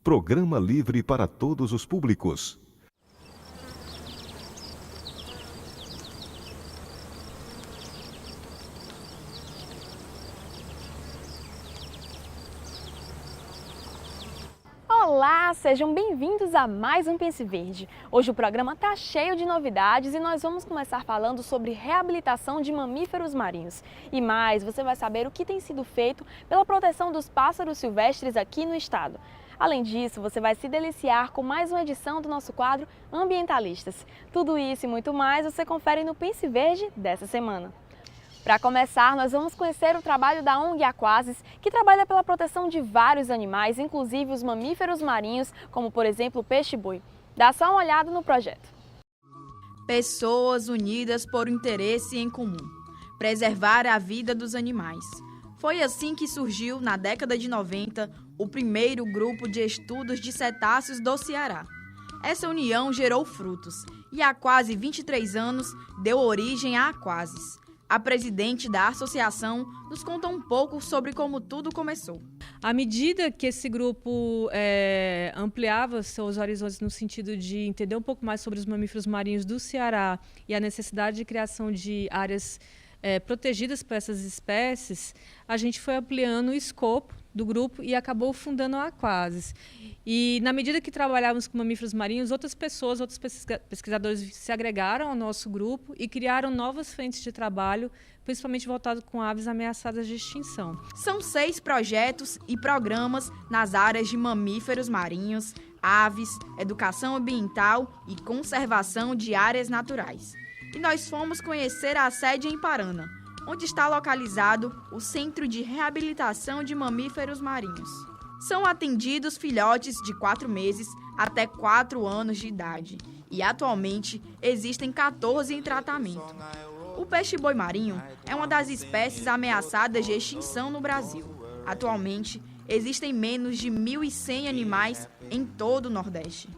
Programa livre para todos os públicos. Olá, sejam bem-vindos a mais um Pense Verde. Hoje o programa está cheio de novidades e nós vamos começar falando sobre reabilitação de mamíferos marinhos. E mais, você vai saber o que tem sido feito pela proteção dos pássaros silvestres aqui no estado. Além disso, você vai se deliciar com mais uma edição do nosso quadro Ambientalistas. Tudo isso e muito mais você confere no Pense Verde dessa semana. Para começar, nós vamos conhecer o trabalho da ONG Aquasis, que trabalha pela proteção de vários animais, inclusive os mamíferos marinhos, como por exemplo o peixe-boi. Dá só uma olhada no projeto. Pessoas unidas por um interesse em comum: preservar a vida dos animais. Foi assim que surgiu, na década de 90, o primeiro grupo de estudos de cetáceos do Ceará. Essa união gerou frutos e há quase 23 anos deu origem à Aquasis. A presidente da associação nos conta um pouco sobre como tudo começou. À medida que esse grupo ampliava seus horizontes no sentido de entender um pouco mais sobre os mamíferos marinhos do Ceará e a necessidade de criação de áreas protegidas para essas espécies, a gente foi ampliando o escopo do grupo e acabou fundando a Aquasis. E, na medida que trabalhávamos com mamíferos marinhos, outras pessoas, outros pesquisadores se agregaram ao nosso grupo e criaram novas frentes de trabalho, principalmente voltados com aves ameaçadas de extinção. São 6 projetos e programas nas áreas de mamíferos marinhos, aves, educação ambiental e conservação de áreas naturais. E nós fomos conhecer a sede em Parana, onde está localizado o Centro de Reabilitação de Mamíferos Marinhos. São atendidos filhotes de 4 meses até 4 anos de idade e atualmente existem 14 em tratamento. O peixe-boi marinho é uma das espécies ameaçadas de extinção no Brasil. Atualmente existem menos de 1.100 animais em todo o Nordeste.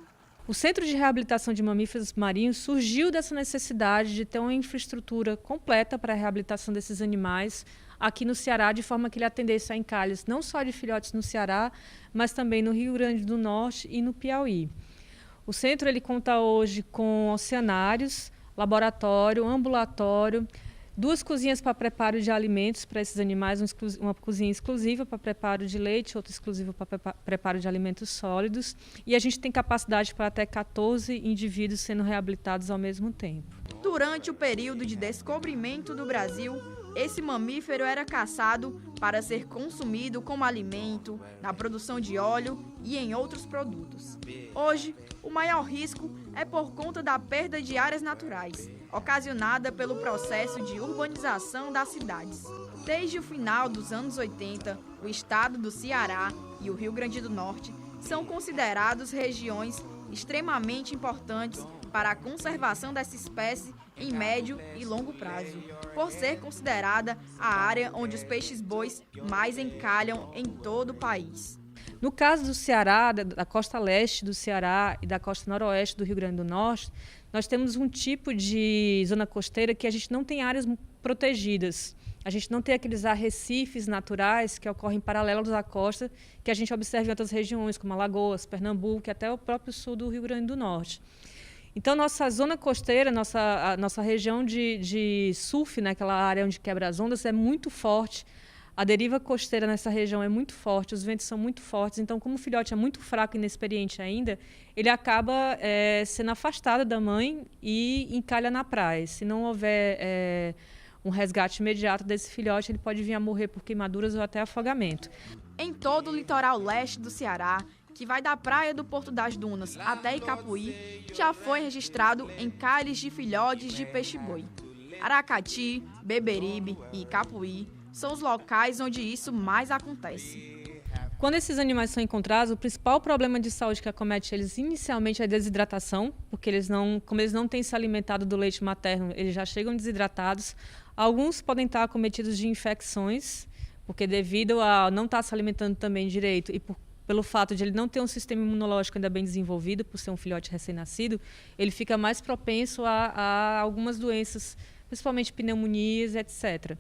O Centro de Reabilitação de Mamíferos Marinhos surgiu dessa necessidade de ter uma infraestrutura completa para a reabilitação desses animais aqui no Ceará, de forma que ele atendesse a encalhes não só de filhotes no Ceará, mas também no Rio Grande do Norte e no Piauí. O centro ele conta hoje com oceanários, laboratório, ambulatório, 2 cozinhas para preparo de alimentos para esses animais, uma cozinha exclusiva para preparo de leite, outra exclusiva para preparo de alimentos sólidos. E a gente tem capacidade para até 14 indivíduos sendo reabilitados ao mesmo tempo. Durante o período de descobrimento do Brasil, esse mamífero era caçado para ser consumido como alimento, na produção de óleo e em outros produtos. Hoje, o maior risco é por conta da perda de áreas naturais, ocasionada pelo processo de urbanização das cidades. Desde o final dos anos 80, o estado do Ceará e o Rio Grande do Norte são considerados regiões extremamente importantes para a conservação dessa espécie em médio e longo prazo, por ser considerada a área onde os peixes-bois mais encalham em todo o país. No caso do Ceará, da costa leste do Ceará e da costa noroeste do Rio Grande do Norte, nós temos um tipo de zona costeira que a gente não tem áreas protegidas. A gente não tem aqueles arrecifes naturais que ocorrem paralelos à costa, que a gente observa em outras regiões, como Alagoas, Pernambuco e até o próprio sul do Rio Grande do Norte. Então, nossa zona costeira, a nossa região de surf, né, aquela área onde quebra as ondas, é muito forte. A deriva costeira nessa região é muito forte, os ventos são muito fortes. Então, como o filhote é muito fraco e inexperiente ainda, ele acaba sendo afastado da mãe e encalha na praia. Se não houver um resgate imediato desse filhote, ele pode vir a morrer por queimaduras ou até afogamento. Em todo o litoral leste do Ceará, que vai da praia do Porto das Dunas até Icapuí, já foi registrado encalhes de filhotes de peixe-boi. Aracati, Beberibe e Icapuí são os locais onde isso mais acontece. Quando esses animais são encontrados, o principal problema de saúde que acomete eles inicialmente é a desidratação, porque como eles não têm se alimentado do leite materno, eles já chegam desidratados. Alguns podem estar acometidos de infecções, porque devido a não estar se alimentando também direito e pelo fato de ele não ter um sistema imunológico ainda bem desenvolvido, por ser um filhote recém-nascido, ele fica mais propenso a algumas doenças, principalmente pneumonias, etc.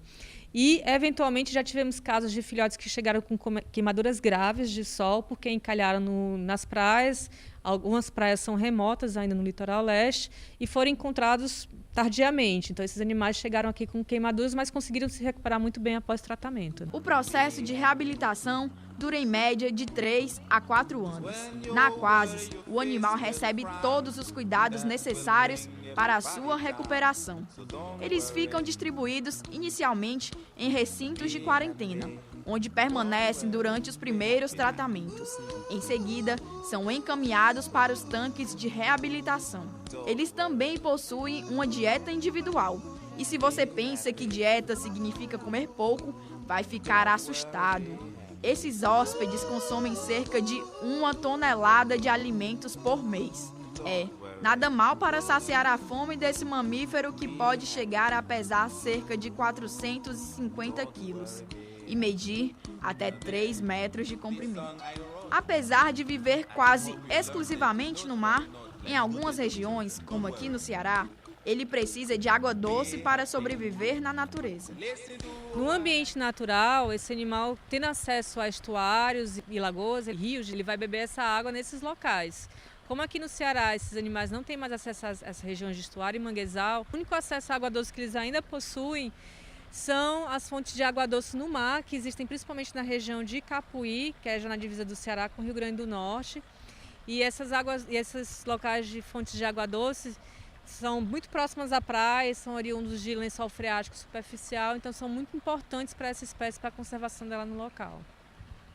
E, eventualmente, já tivemos casos de filhotes que chegaram com queimaduras graves de sol porque encalharam nas praias. Algumas praias são remotas ainda no litoral leste e foram encontrados tardiamente. Então, esses animais chegaram aqui com queimaduras, mas conseguiram se recuperar muito bem após tratamento. O processo de reabilitação dura em média de 3 a 4 anos. Na Aquasis, o animal recebe todos os cuidados necessários para a sua recuperação. Eles ficam distribuídos inicialmente em recintos de quarentena, onde permanecem durante os primeiros tratamentos. Em seguida, são encaminhados para os tanques de reabilitação. Eles também possuem uma dieta individual. E se você pensa que dieta significa comer pouco, vai ficar assustado. Esses hóspedes consomem cerca de 1 tonelada de alimentos por mês. Nada mal para saciar a fome desse mamífero que pode chegar a pesar cerca de 450 quilos e medir até 3 metros de comprimento. Apesar de viver quase exclusivamente no mar, em algumas regiões, como aqui no Ceará, ele precisa de água doce para sobreviver na natureza. No ambiente natural, esse animal, tendo acesso a estuários e lagoas e rios, ele vai beber essa água nesses locais. Como aqui no Ceará, esses animais não têm mais acesso a essas regiões de estuário e manguezal, o único acesso à água doce que eles ainda possuem são as fontes de água doce no mar, que existem principalmente na região de Capuí, que é já na divisa do Ceará com o Rio Grande do Norte. E esses locais de fontes de água doce são muito próximas à praia, são oriundos de lençol freático superficial, então são muito importantes para essa espécie, para a conservação dela no local.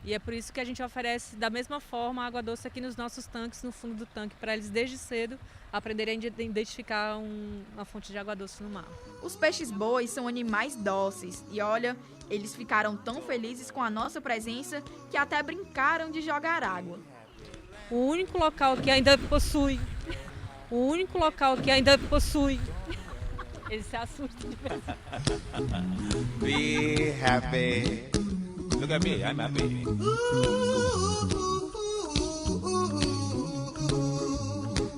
E é por isso que a gente oferece da mesma forma a água doce aqui nos nossos tanques, no fundo do tanque, para eles desde cedo aprenderem a identificar uma fonte de água doce no mar. Os peixes-bois são animais dóceis e olha, eles ficaram tão felizes com a nossa presença que até brincaram de jogar água. O único local que ainda possui, eles se assustam de vez. Be happy. Look at me, I'm happy.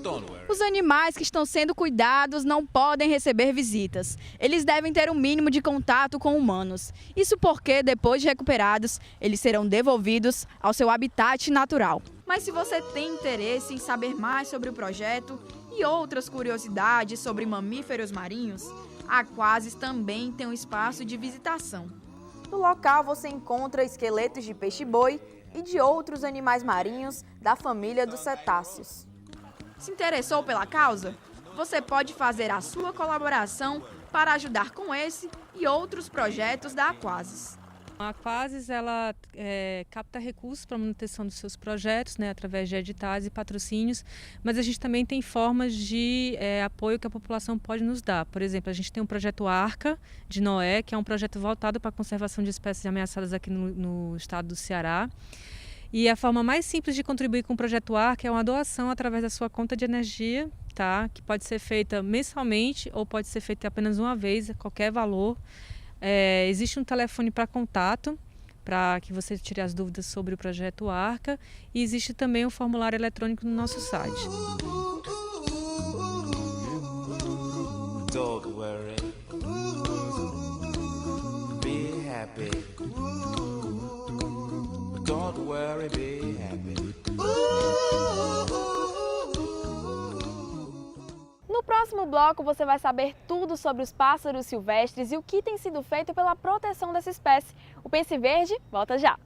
Don't worry. Os animais que estão sendo cuidados não podem receber visitas. Eles devem ter um mínimo de contato com humanos. Isso porque, depois de recuperados, eles serão devolvidos ao seu habitat natural. Mas se você tem interesse em saber mais sobre o projeto e outras curiosidades sobre mamíferos marinhos, a Aquasis também tem um espaço de visitação. No local você encontra esqueletos de peixe-boi e de outros animais marinhos da família dos cetáceos. Se interessou pela causa? Você pode fazer a sua colaboração para ajudar com esse e outros projetos da Aquasis. A Aquasis, ela capta recursos para a manutenção dos seus projetos, né, através de editais e patrocínios, mas a gente também tem formas de apoio que a população pode nos dar. Por exemplo, a gente tem um projeto Arca de Noé, que é um projeto voltado para a conservação de espécies ameaçadas aqui no estado do Ceará. E a forma mais simples de contribuir com o projeto Arca é uma doação através da sua conta de energia, tá? Que pode ser feita mensalmente ou pode ser feita apenas uma vez, a qualquer valor. Existe um telefone para contato, para que você tire as dúvidas sobre o projeto Arca, e existe também um formulário eletrônico no nosso site. Don't worry. Be happy. Don't worry, be happy. No próximo bloco você vai saber tudo sobre os pássaros silvestres e o que tem sido feito pela proteção dessa espécie. O Pense Verde volta já!